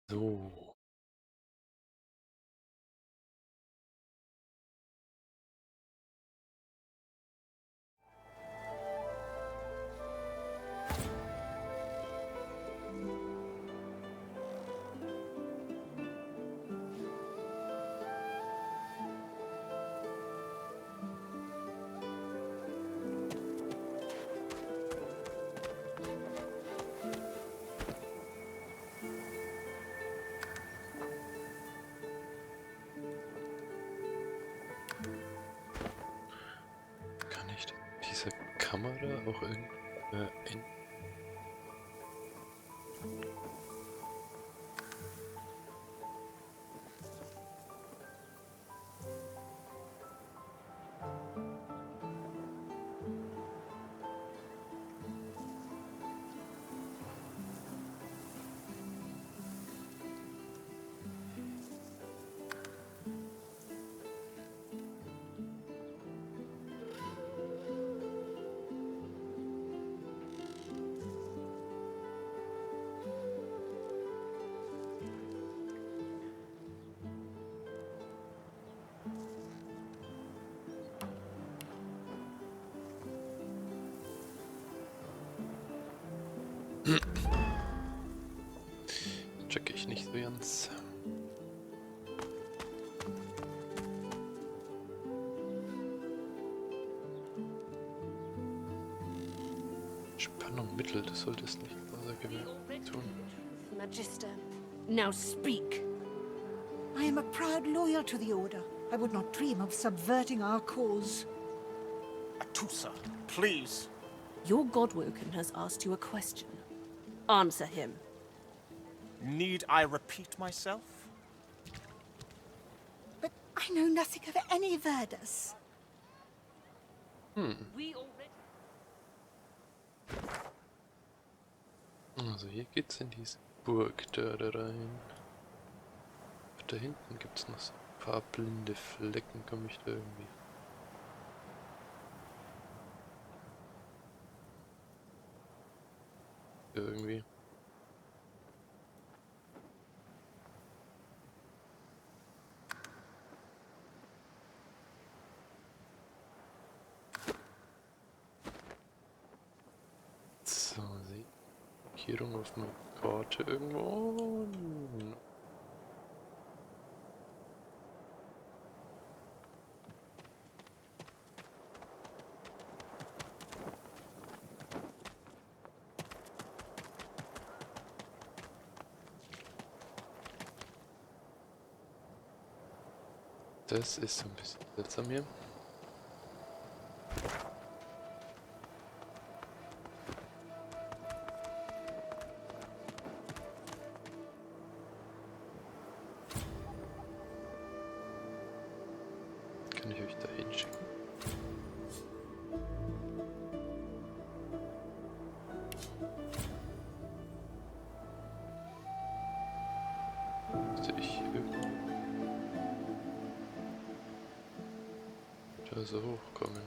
So, kann ich diese Kamera auch in... Checke ich nicht so ganz. Spannung Mittel, das sollte es nicht außergewöhnlich tun. Magister, now speak. I am a proud loyal to the Order. I would not dream of subverting our cause. Atusa, please. Your Godwoken has asked you a question. Answer him. Need I repeat myself? But I know nothing of any Verdus. We already... Also hier geht's in diese Burg da rein. Da hinten gibt's noch so ein paar blinde Flecken, komme ich da irgendwie. Irgendwie. So, Markierung auf meiner Karte irgendwo. Das ist so ein bisschen seltsam hier. Kann ich euch da hinschicken? Müsste ich irgendwie da so hochkommen?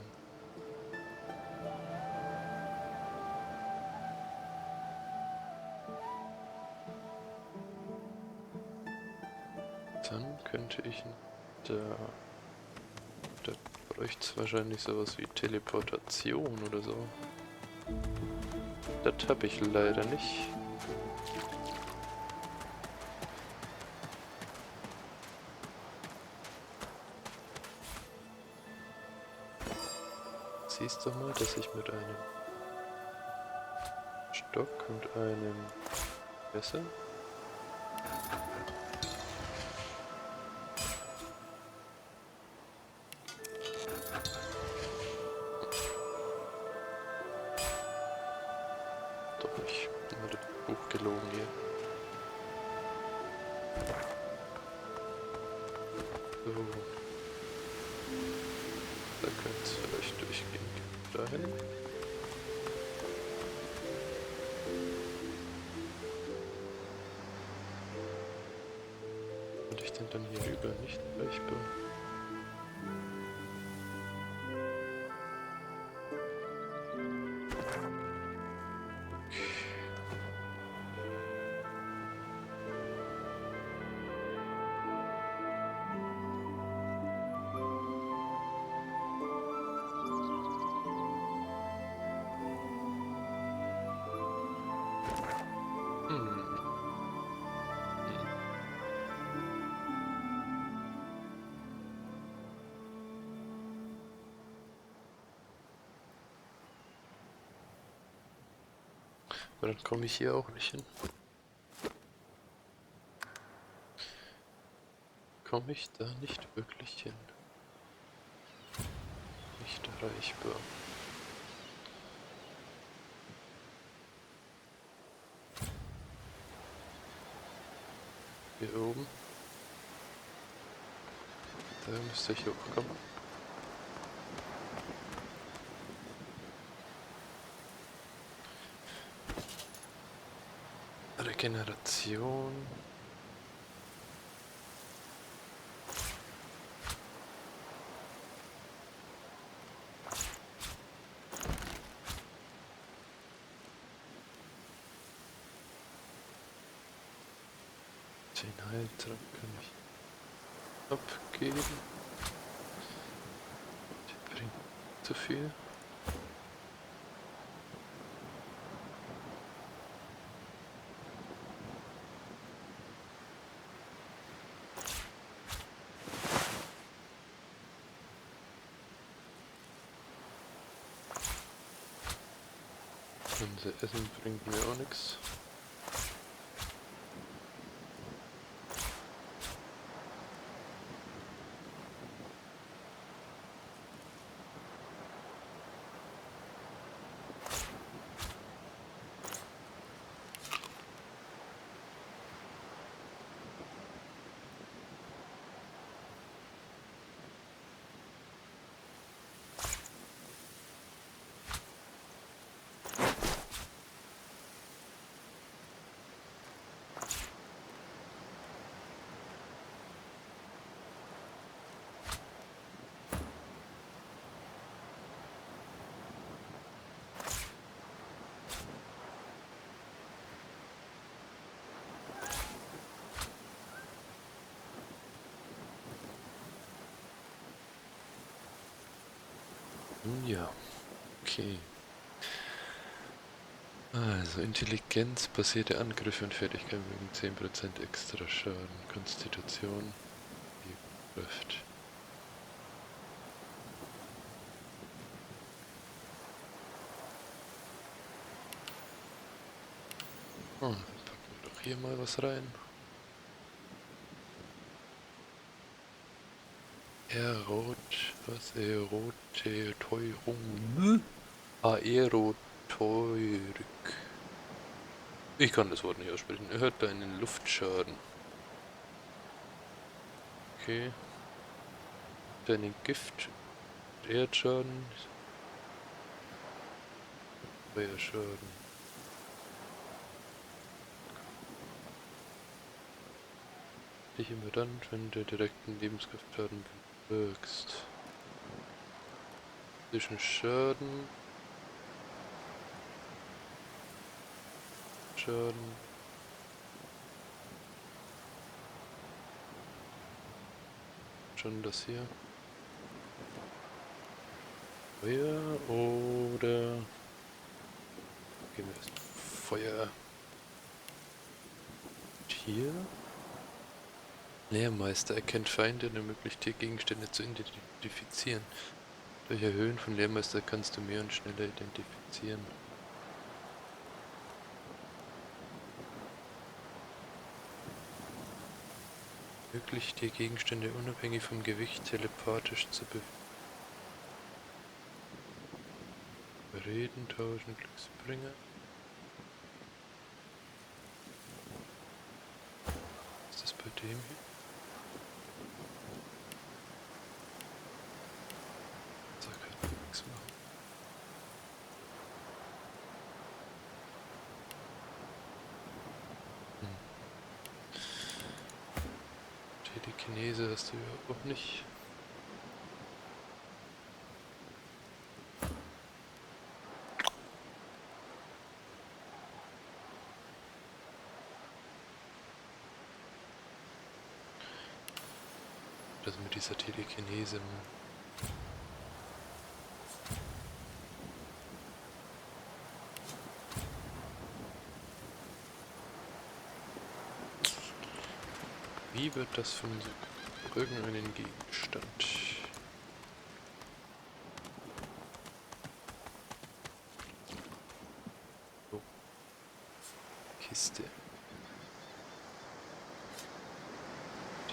Dann könnte ich da bräuchte es wahrscheinlich sowas wie Teleportation oder so. Das habe ich leider nicht. Siehst doch mal, dass ich mit einem Stock und einem Messer doch nicht. Immer das Buch gelogen hier. So. Da könnte es vielleicht durchgehen. Dahin. Und ich denn dann hier rüber nicht erreichbar? Aber dann komme ich hier auch nicht hin. Komme ich da nicht wirklich hin? Nicht erreichbar. Hier oben. Da müsste ich hochkommen. Regeneration. Den Heiltrank kann ich abgeben. Der bringt zu viel. Unser Essen bringt mir auch nichts. Ja, okay. Also intelligenzbasierte Angriffe und Fertigkeit wegen 10% extra Schaden. Konstitution. Kraft. Oh, dann packen wir doch hier mal was rein. Aeroteuerung. Aeroteurik. Ich kann das Wort nicht aussprechen. Erhöht deinen Luftschaden. Okay. Deinen Gift. Erdschaden. Feuerschaden. Dich immer dann, wenn du direkten Lebenskraftschaden bewirkst. Zwischen Schaden. Schaden. Schon das hier. Feuer oder... Gehen wir erst Feuer. Hier. Lehrmeister erkennt Feinde und ermöglicht Tiergegenstände zu identifizieren. Durch Erhöhen von Lehrmeister kannst du mehr und schneller identifizieren. Ermöglicht dir Gegenstände unabhängig vom Gewicht telepathisch zu Reden, tauschen, Glücksbringer. Was ist das bei dem hier? Da kann man nichts machen. Telekinese hast du ja auch nicht. Das mit dieser Telekinese. Wie wird das von irgendeinem Gegenstand? So. Kiste.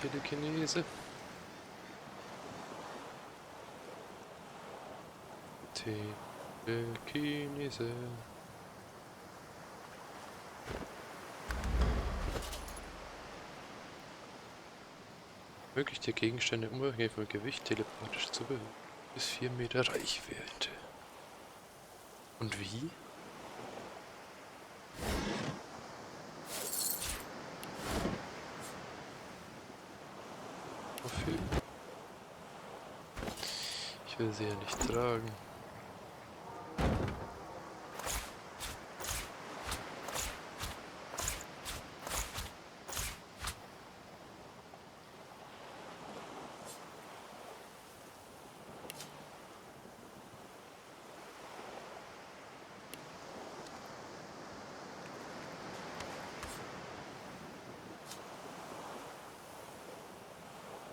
Telekinese. Telekinese. Möglich die Gegenstände unabhängig vom Gewicht telepathisch zu bewegen. Bis 4 Meter Reichweite. Und wie? Wofür? Ich will sie ja nicht tragen.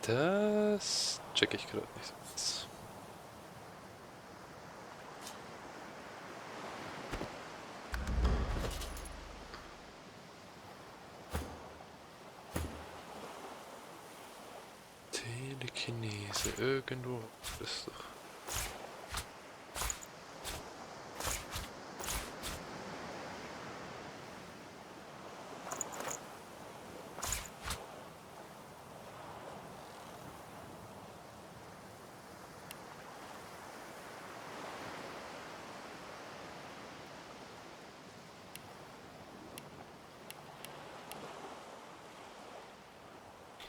Das check ich gerade nicht so ganz. Telekinese, irgendwo ist doch.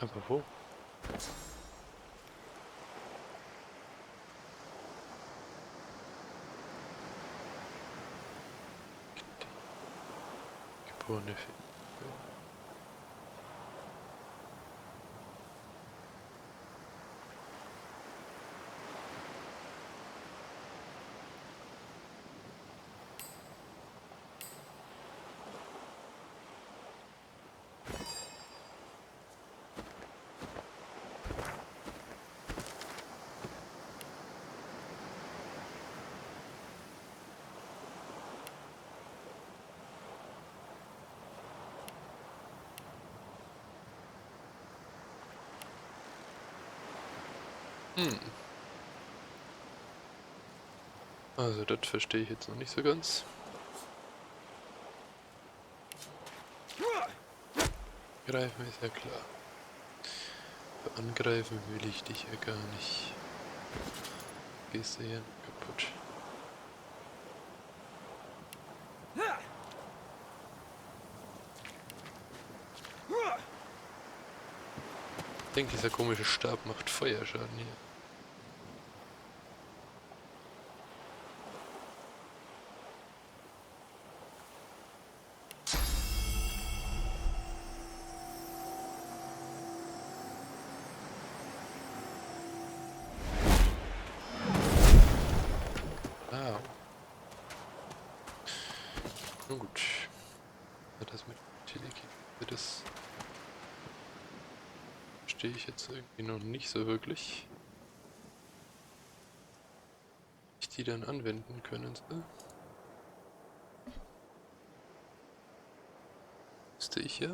Aber wo? Geborene Fee. Also das verstehe ich jetzt noch nicht so ganz. Greifen ist ja klar. Aber angreifen will ich dich ja gar nicht. Gehst du hier kaputt. Ich denke, dieser komische Stab macht Feuerschaden hier. Ah. Nun gut. Das mit Telekinese, das verstehe ich jetzt irgendwie noch nicht so wirklich. Ich die dann anwenden können. So. Müsste ich ja.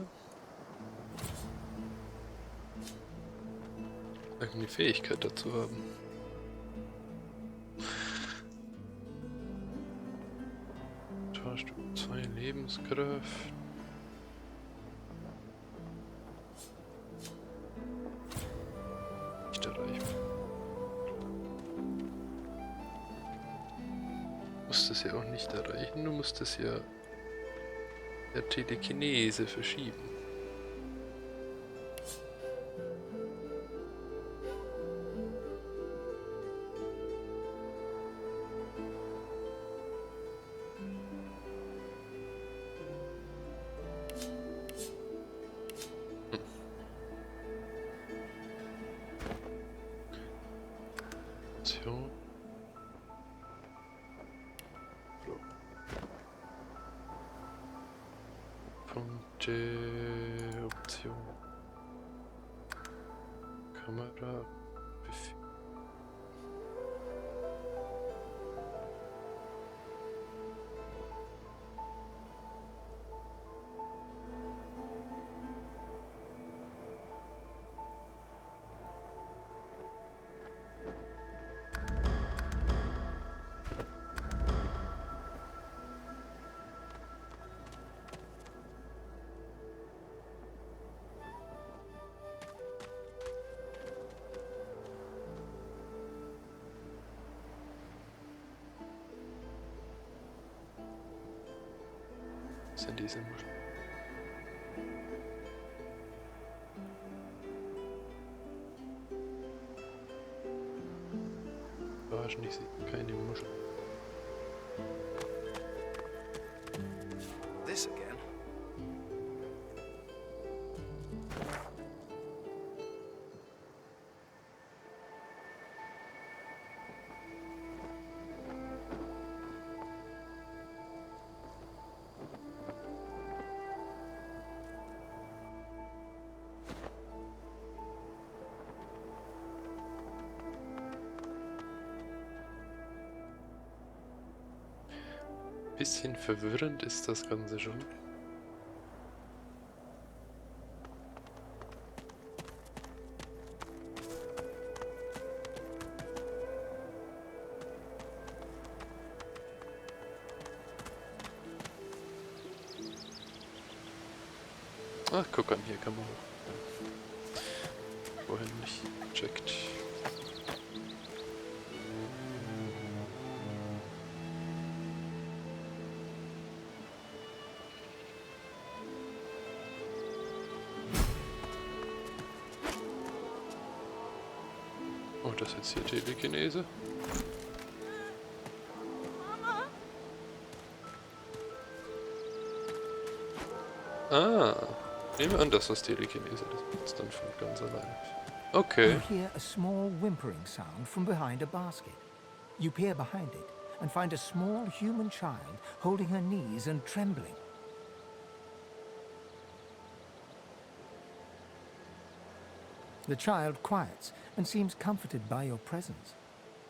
Irgendeine Fähigkeit dazu haben. Tauscht 2 Lebenskraft. Nicht erreichbar. Du musst es ja auch nicht erreichen, du musst es ja der Telekinese verschieben. Option. Punkte, Option. Kamera, Befehl. sind diese Muscheln? Wahrscheinlich sieht man keine Muscheln. This again. Bisschen verwirrend ist das Ganze schon. Ach, guck an, hier kann man hoch. Vorhin nicht gecheckt. Oh, das ist jetzt hier Telekinese. Ah, nehme an, dass das Telekinese, das macht's dann von ganz alleine. Okay. You hear a small whimpering sound from behind a basket. You peer behind it and find a small human child holding her knees and trembling. The child quiets and seems comforted by your presence.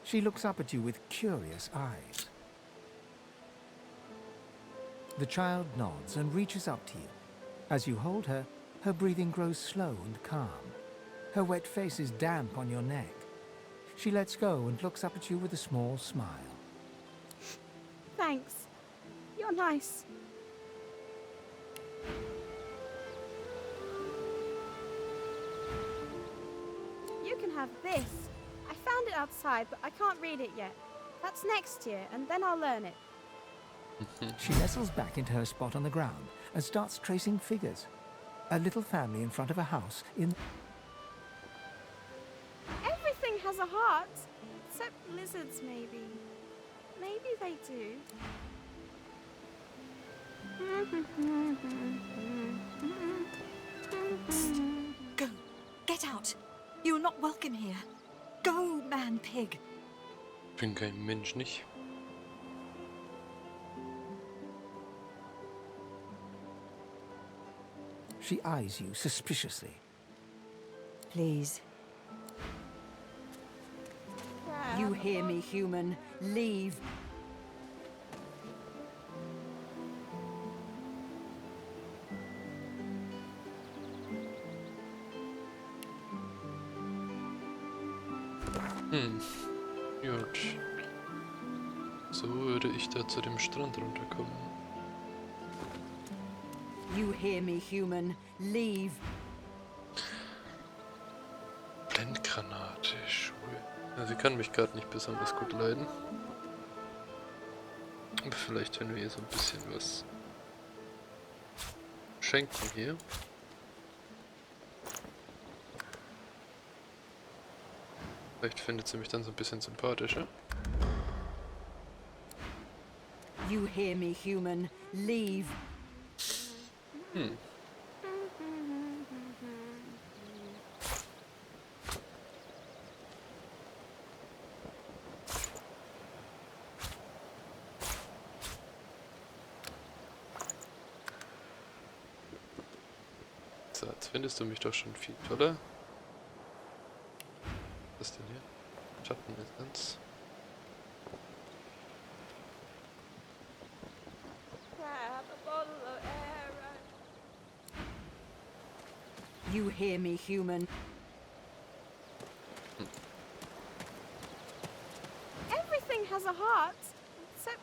She looks up at you with curious eyes. The child nods and reaches up to you. As you hold her, her breathing grows slow and calm. Her wet face is damp on your neck. She lets go and looks up at you with a small smile. Thanks. You're nice. You can have this. I found it outside, but I can't read it yet. That's next year, and then I'll learn it. She nestles back into her spot on the ground and starts tracing figures. A little family in front of a house in... Everything has a heart, except lizards, maybe. Maybe they do. Go. Get out. You're not welcome here. Go, man-pig. Bin kein Mensch, nicht? She eyes you suspiciously. Please. You hear me, human. Leave. Gut. So würde ich da zu dem Strand runterkommen. You hear me, human. Leave. Blendgranate, Schuhe. Ja, sie kann mich gerade nicht besonders gut leiden. Aber vielleicht, wenn wir ihr so ein bisschen was schenken hier. Vielleicht findet sie mich dann so ein bisschen sympathischer. You hear me, human. Leave. So, jetzt findest du mich doch schon viel toller. Was ist denn hier? Schattenessenz. You hear me, human. Everything has a heart, except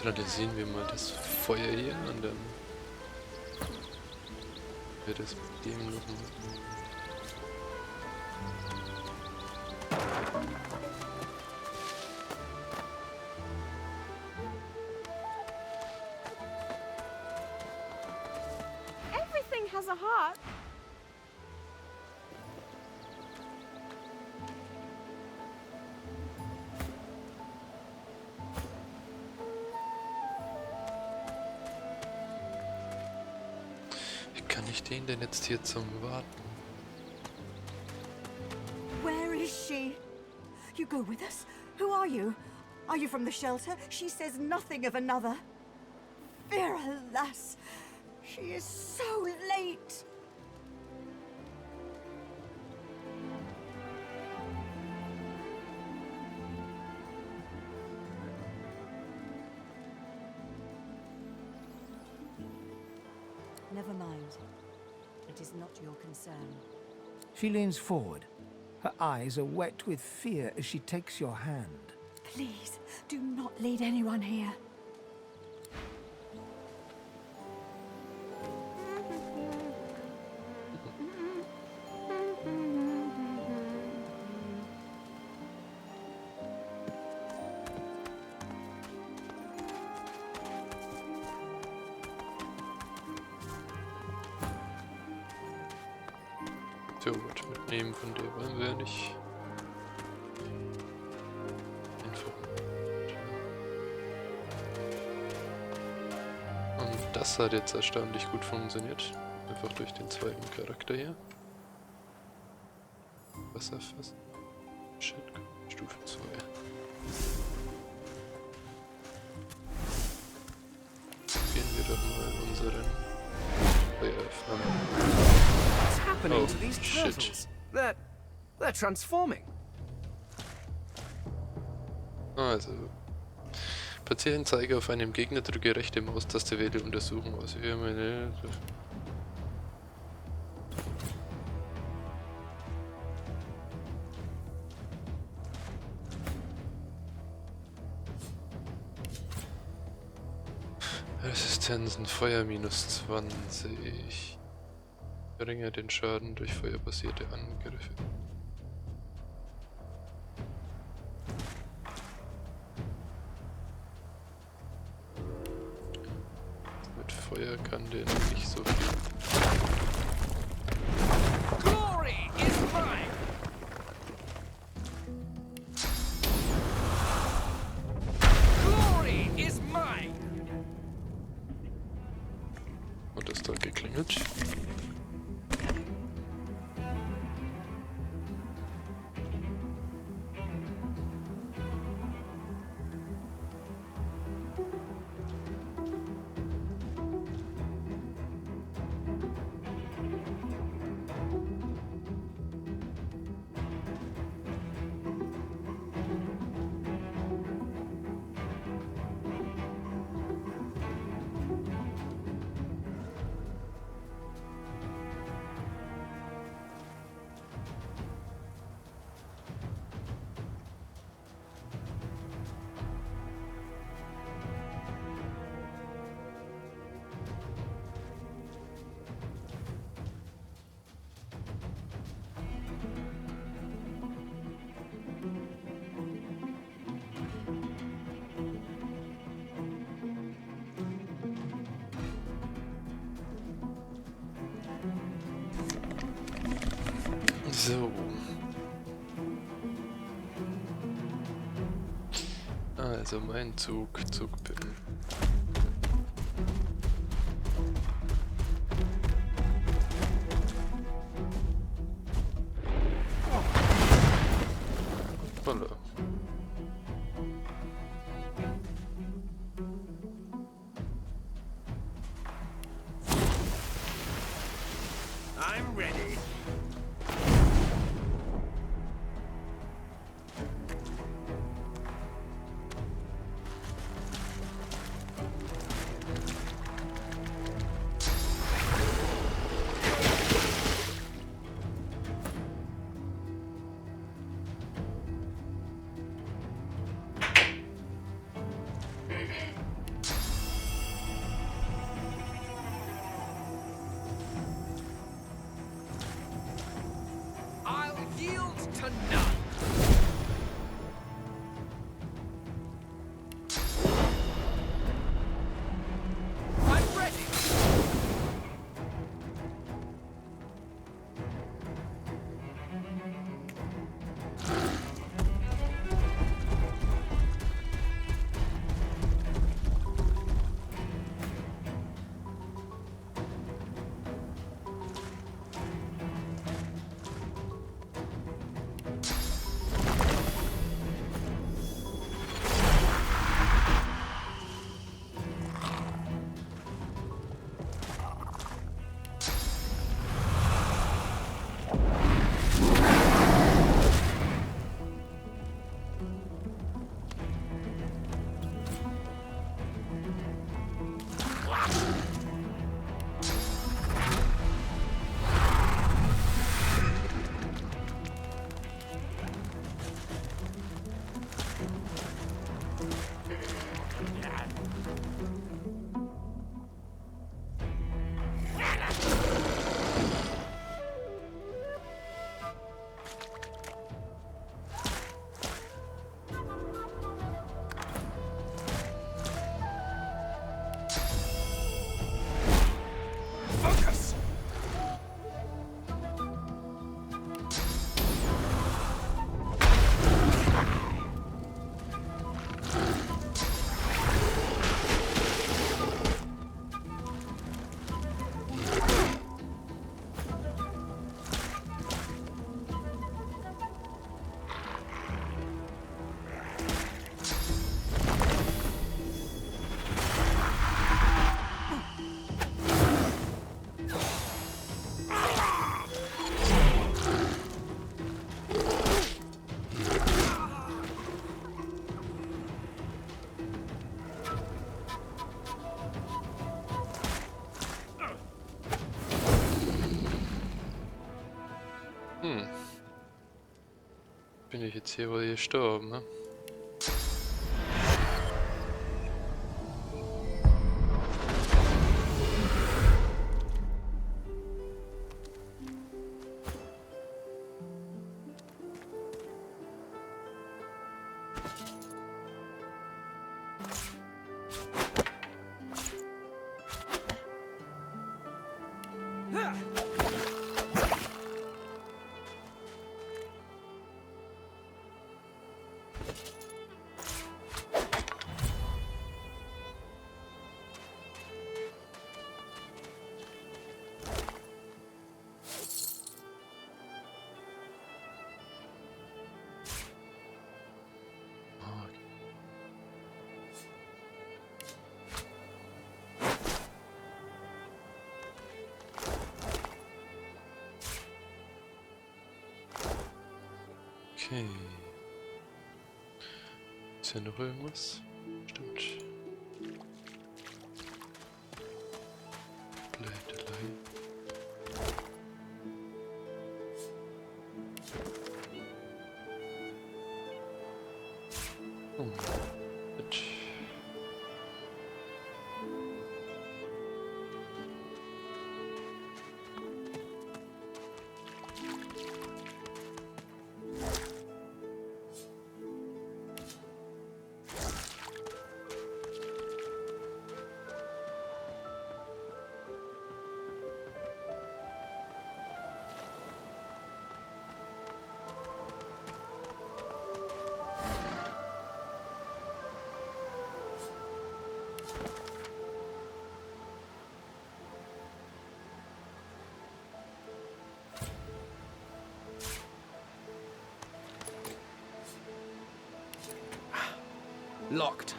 Neutralisieren wir mal das Feuer hier und dann wird es mit dem nochmal. Everything has a heart. Wie kann ich den denn jetzt hier zum Warten? Where is she? You go with us? Who are you? Are you from the shelter? She says nothing of another. Fear, alas, she is so late. Never mind. It is not your concern. She leans forward. Her eyes are wet with fear as she takes your hand. Please, do not lead anyone here. So, was mitnehmen von der wollen wir nicht. Einfach. Und das hat jetzt erstaunlich gut funktioniert. Einfach durch den zweiten Charakter hier. Wasserfass. Shit, Stufe 2. Gehen wir doch mal unseren Feuerflammen. What's happening Oh, to these shit. turtles? They're transforming. Also. Platziere den Zeiger auf einem Gegner, drücke rechte Maustaste, wähle Untersuchen aus. Resistenzen, Feuer minus 20. Verringere den Schaden durch feuerbasierte Angriffe. Mit Feuer kann der nicht so viel. Glory is mine. Glory is mine. Und das da geklingelt. So. Also mein Zugpin. Voila. I'm ready. to none. I'm ready. Focus. Bin ich jetzt hier wohl gestorben, ne? Okay. Ist hier noch irgendwas? Stimmt. Blätterlei. Oh, gut. Locked.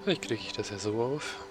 Vielleicht kriege ich das ja so auf.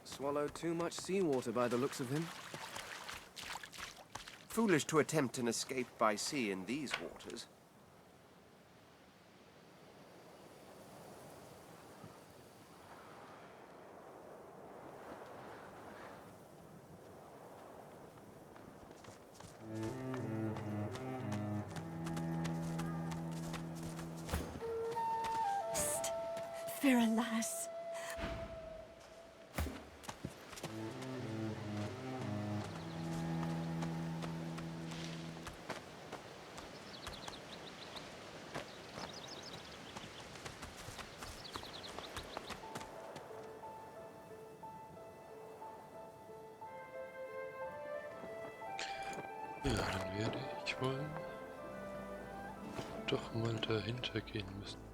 Swallowed too much seawater by the looks of him. Foolish to attempt an escape by sea in these waters. Psst. Fear, lass. Ja, dann werde ich wohl doch mal dahinter gehen müssen.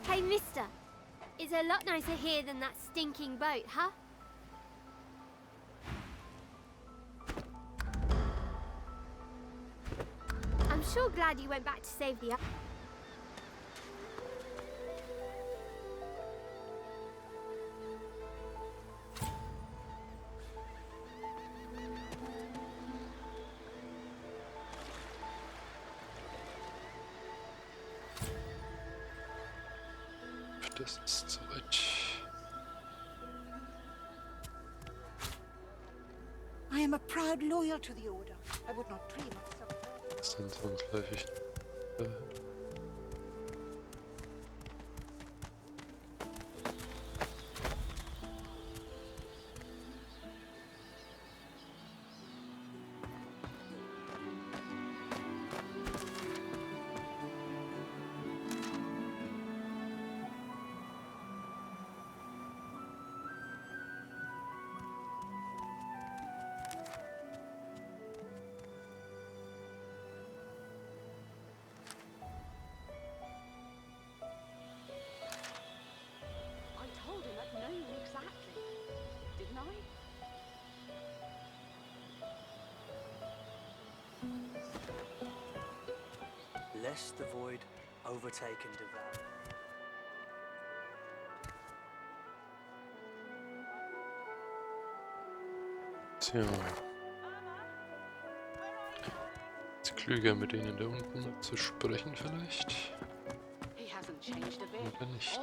Hey, mister. It's a lot nicer here than that stinking boat, huh? I'm sure glad you went back to save the... Das ist zu weit. I am a proud loyal to the Order. I would not dream of subverting. Das sind zwangsläufig. Lest the void overtake and devour. Tja. Ist klüger, mit denen da unten zu sprechen vielleicht? Oder nicht?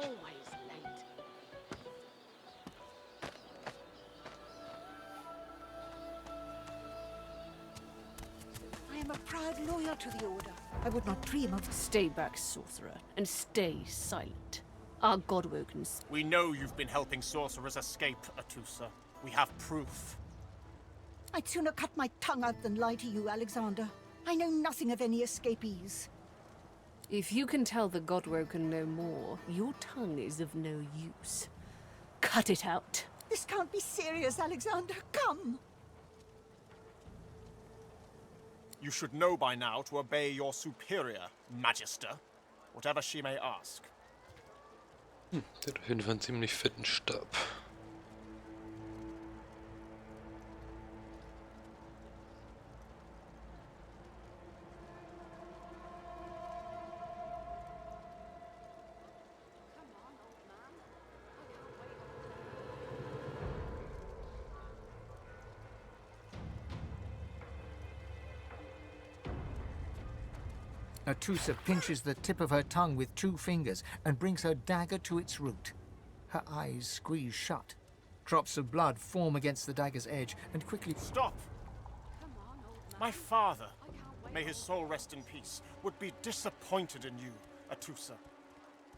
I am a proud loyal to the Order. I would not dream of... Stay back, sorcerer, and stay silent. Our godwoken... We know you've been helping sorcerers escape, Atusa. We have proof. I'd sooner cut my tongue out than lie to you, Alexander. I know nothing of any escapees. If you can tell the Godwoken no more, your tongue is of no use. Cut it out. This can't be serious, Alexander. Come! You should know by now to obey your superior, Magister, whatever she may ask. Der hat auf jeden Fall einen ziemlich fetten Stab. Atusa pinches the tip of her tongue with 2 fingers and brings her dagger to its root. Her eyes squeeze shut. Drops of blood form against the dagger's edge and quickly... Stop! My father, may his soul rest in peace, would be disappointed in you, Atusa.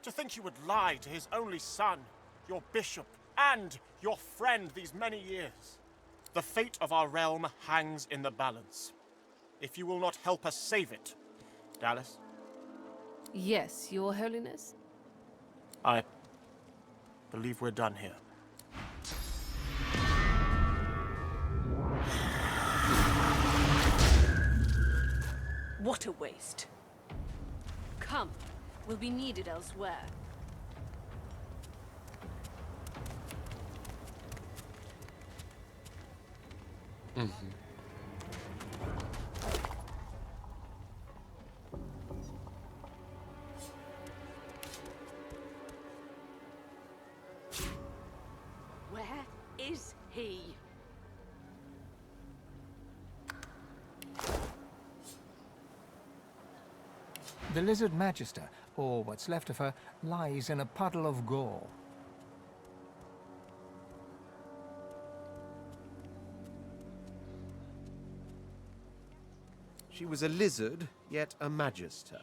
To think you would lie to his only son, your bishop, and your friend these many years. The fate of our realm hangs in the balance. If you will not help us save it, Dallas? Yes, Your Holiness? I believe we're done here. What a waste. Come, we'll be needed elsewhere. Where is he? The Lizard Magister, or what's left of her, lies in a puddle of gore. She was a lizard, yet a magister.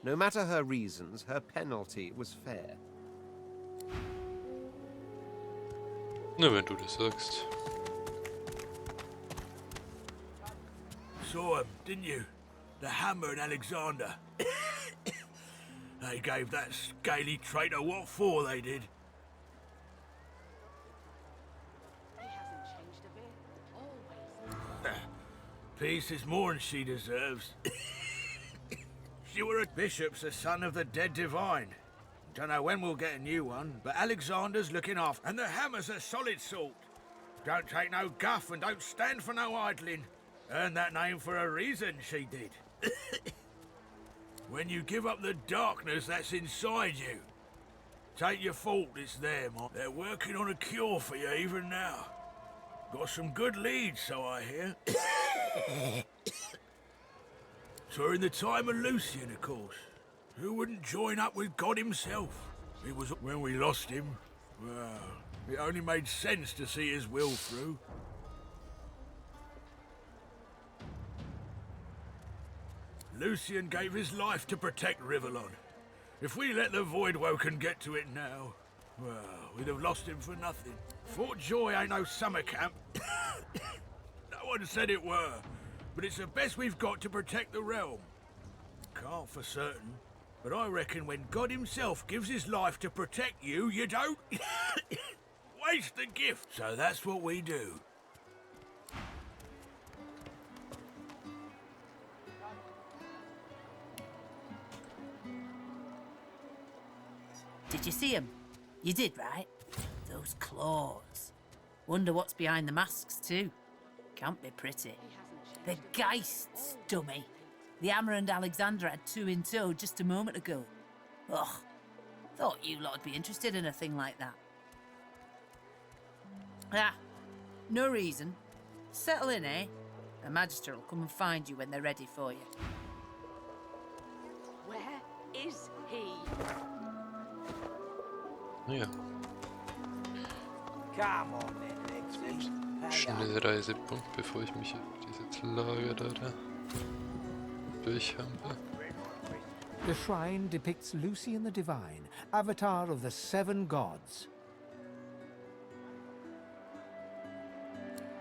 No matter her reasons, her penalty was fair. Na, wenn du das sagst. Saw him, didn't you? The Hammer and Alexander. They gave that scaly traitor what for, they did. He hasn't changed a bit. Always. Peace is more than she deserves. She were a bishop's the son of the dead divine. Don't know when we'll get a new one, but Alexander's looking after, and the Hammer's a solid sort. Don't take no guff and don't stand for no idling. Earned that name for a reason, she did. When you give up the darkness that's inside you, take your fault, it's them. They're working on a cure for you even now. Got some good leads, so I hear. So in the time of Lucian, of course. Who wouldn't join up with God himself? It was when we lost him. Well, it only made sense to see his will through. Lucian gave his life to protect Rivellon. If we let the Voidwoken get to it now, well, we'd have lost him for nothing. Fort Joy ain't no summer camp. No one said it were, but it's the best we've got to protect the realm. Can't for certain, but I reckon when God himself gives his life to protect you, you don't waste the gift. So that's what we do. Did you see him? You did, right? Those claws. Wonder what's behind the masks, too. Can't be pretty. The Geists, dummy. The Hammer and Alexander had 2 in tow just a moment ago. Ugh. Thought you lot would be interested in a thing like that. Ah, no reason. Settle in, eh? The Magister will come and find you when they're ready for you. Where is he? Naja. Schnelle Reisepunkt, bevor ich mich dieses Lager da durchhampe. The shrine depicts Lucian the Divine, avatar of the 7 gods.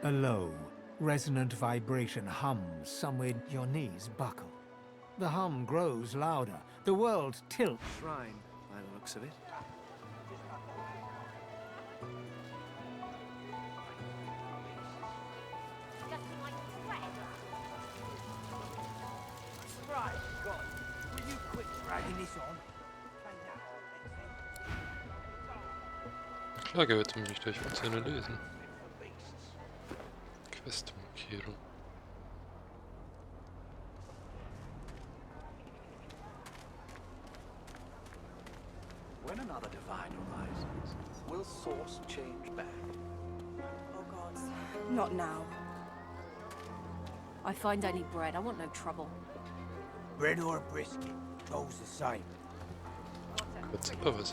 A low, resonant vibration hums somewhere your knees buckle. The hum grows louder. The world tilts. Shrine, by the looks of it. Right, God. Will you quit dragging this on? Klar gehört mich durch einzelne lösen. Questmarkierung. When another divine arises, will source change back? Oh God, not now. I find only bread. I want no trouble. Bread or brisket, goes the same. Kurz aber was.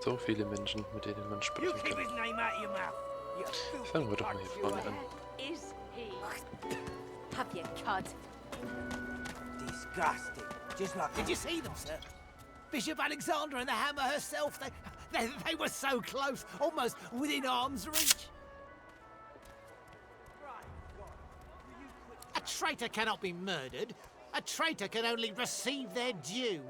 So viele Menschen, mit denen man sprechen kann. Fangen wir doch mal hier vorne an. Is he? Have you cud? Disgusting. Just like... Did you see them, sir? Bishop Alexander and the hammer herself, they were so close, almost within arm's reach. A traitor cannot be murdered. A traitor can only receive their due.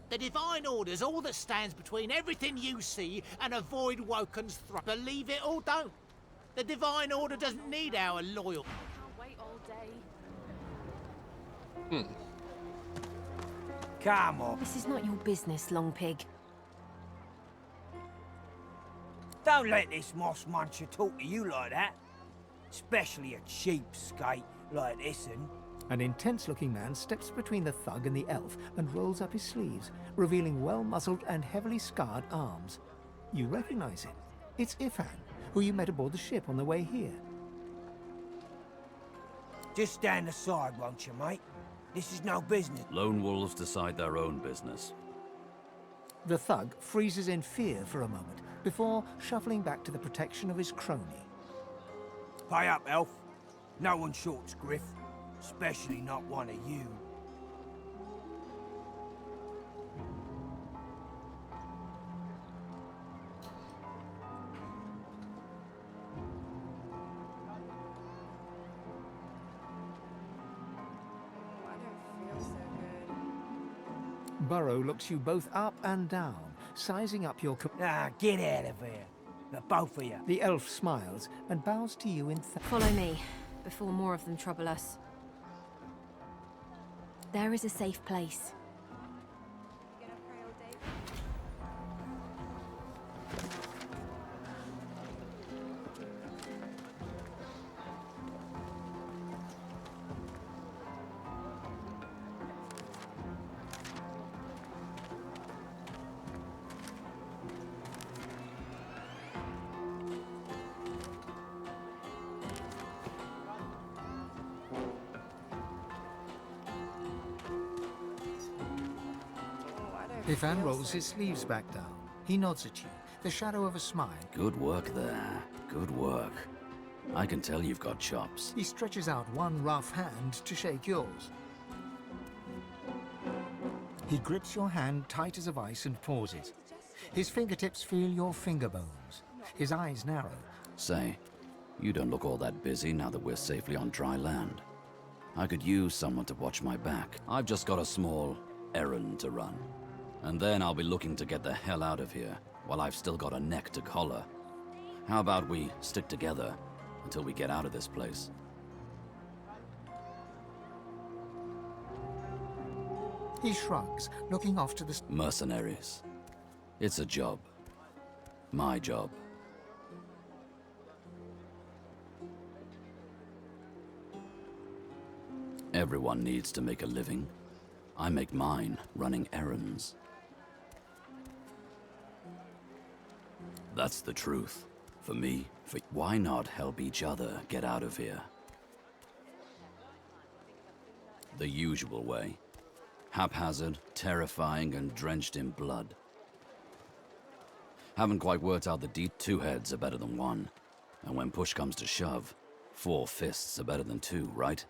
The divine order's all that stands between everything you see and a void Woken's throat. Believe it or don't. The divine order doesn't need our loyalty. I can't wait all day. Come on. This is not your business, Long Pig. Don't let this moss muncher talk to you like that. Especially a cheapskate like this one. An intense-looking man steps between the thug and the elf and rolls up his sleeves, revealing well-muscled and heavily scarred arms. You recognize him. It's Ifan, who you met aboard the ship on the way here. Just stand aside, won't you, mate? This is no business. Lone wolves decide their own business. The thug freezes in fear for a moment before shuffling back to the protection of his crony. Pay up, elf. No one shorts griff. Especially not one of you. Burrow looks you both up and down, sizing up your... Get out of here. The both of you. The elf smiles and bows to you in... Follow me, before more of them trouble us. There is a safe place. Ifan rolls his sleeves back down. He nods at you, the shadow of a smile. Good work there. Good work. I can tell you've got chops. He stretches out one rough hand to shake yours. He grips your hand tight as a vice and pauses. His fingertips feel your finger bones. His eyes narrow. Say, you don't look all that busy now that we're safely on dry land. I could use someone to watch my back. I've just got a small errand to run. And then I'll be looking to get the hell out of here, while I've still got a neck to collar. How about we stick together until we get out of this place? He shrugs, looking off to the... Mercenaries. It's a job. My job. Everyone needs to make a living. I make mine running errands. That's the truth. For me, why not help each other get out of here? The usual way. Haphazard, terrifying, and drenched in blood. Haven't quite worked out the two heads are better than one. And when push comes to shove, 4 fists are better than 2, right?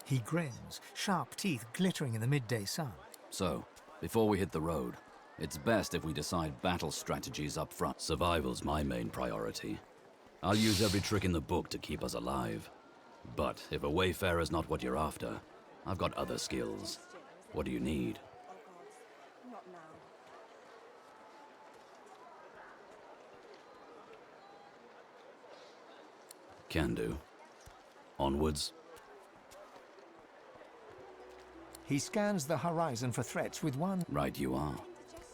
He grins, sharp teeth glittering in the midday sun. So, before we hit the road, it's best if we decide battle strategies up front. Survival's my main priority. I'll use every trick in the book to keep us alive. But if a wayfarer's not what you're after, I've got other skills. What do you need? Can do. Onwards. He scans the horizon for threats with one... Right you are.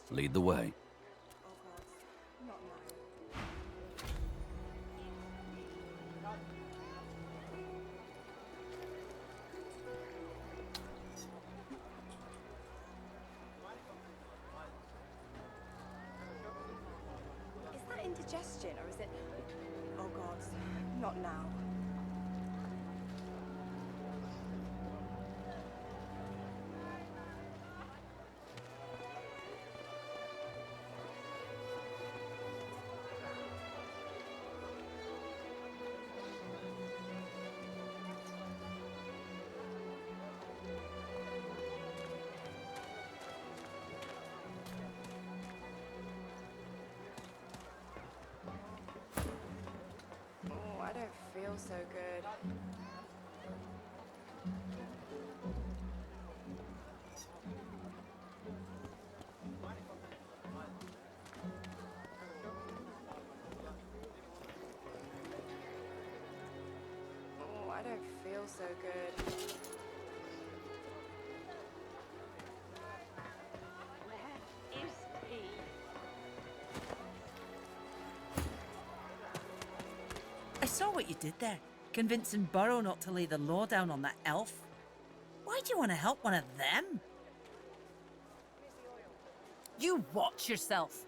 Lead the way. Is that indigestion or is it... Oh God, not now. Feel so good. Oh, I don't feel so good. Where is he? I saw what you did there, convincing Burrow not to lay the law down on that elf. Why do you want to help one of them? You watch yourself.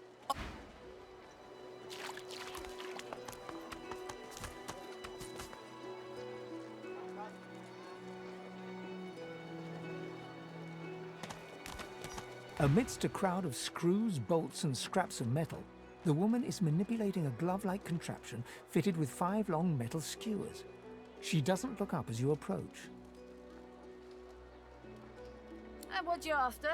Amidst a crowd of screws, bolts, and scraps of metal, the woman is manipulating a glove-like contraption fitted with 5 long metal skewers. She doesn't look up as you approach. And what you after?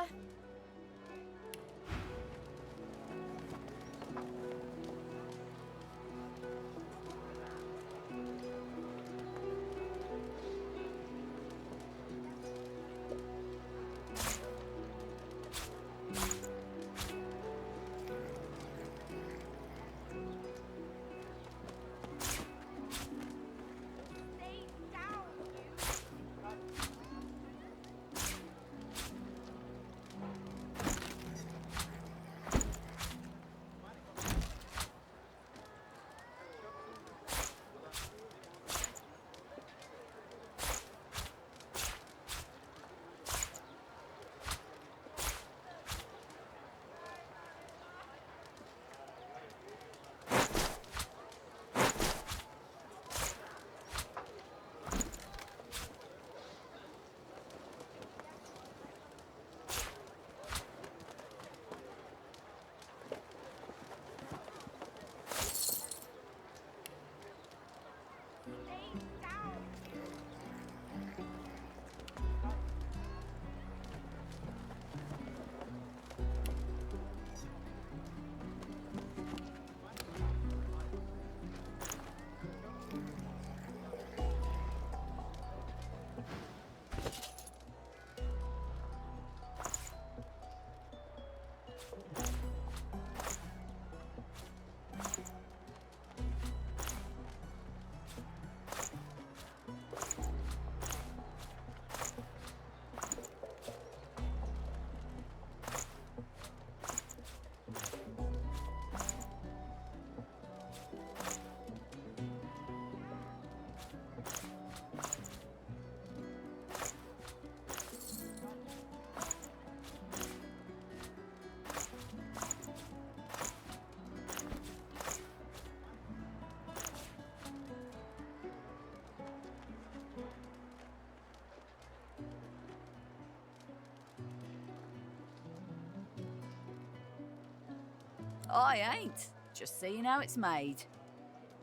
I ain't. Just seeing how it's made.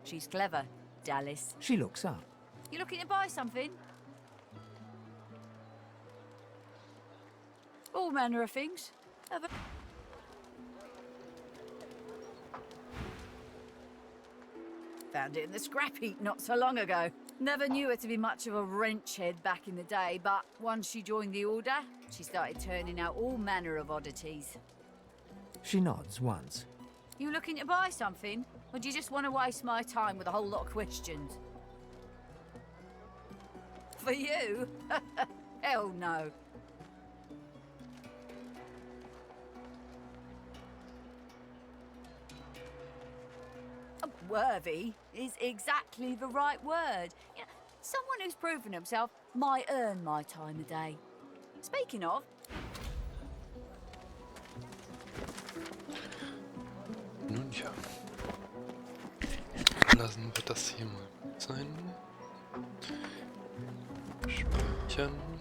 She's clever, Dallas. She looks up. You looking to buy something? All manner of things. Have a... Found it in the scrap heap not so long ago. Never knew her to be much of a wrench head back in the day, but once she joined the Order, she started turning out all manner of oddities. She nods once. You looking to buy something? Or do you just want to waste my time with a whole lot of questions? For you? Hell no. Worthy is exactly the right word. You know, someone who's proven himself might earn my time of day. Speaking of... Nun ja. Lassen wir das hier mal sein. Speichern.